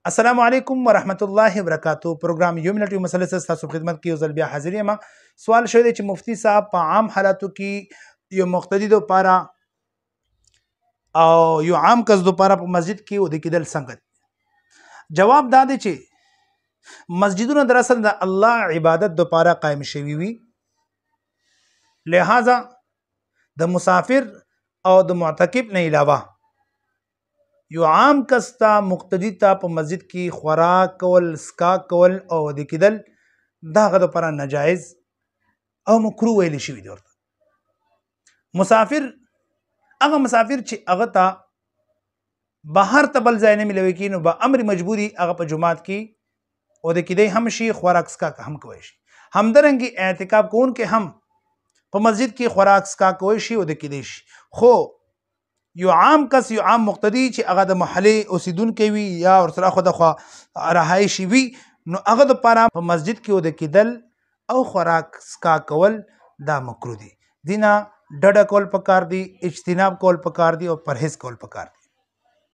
السلام علیکم ورحمت الله وبرکاتہ. پروګرام یو منټ یو مسله سره تاسو خدمت کې یو ځل بیا حاضر یم. سوال شوی دی چې مفتی صاحب په عام حالاتو کې یو مقتدی لپاره او یو عام کس لپاره په مسجد کې ودې کېدل څنګه دي؟ جواب دا دی چې مسجدونه در اصل د الله عبادت لپاره قائم شوي وي، لہذا د مسافر او د معتکف نه علاوه یو عام کس ته مقتدی ته په مسجد کې خوراک کول، اسکاک کول او ودې کېدل دا هغه لپاره ناجایز او مکروه ویل شوي دي. ورته مسافر هغه مسافر چې هغه ته بهر ته بل ځای نه ملوي کېږي نو به امر مجبوري هغه په جومات کې ودې کېدی هم شي، خوراک اسکاک هم کوی شي. همدارنګې اعتکاف کوونکي هم په مسجد کې خوراک اسکاک کوی شي، ودې کېدی شي. خو یو عام کس، یو عام مقتدی چې هغه د محلې اوسیدونکی وي یا ورسره خواخوا رهایشي وي، نو هغه دپاره په مسجد کې ودې کېدل او خوراک اسکاک کول دا مکروه دي. دینه ډډه کول پکار دي، اجتناب کول پکار دي او پرهیز کول پکار دي.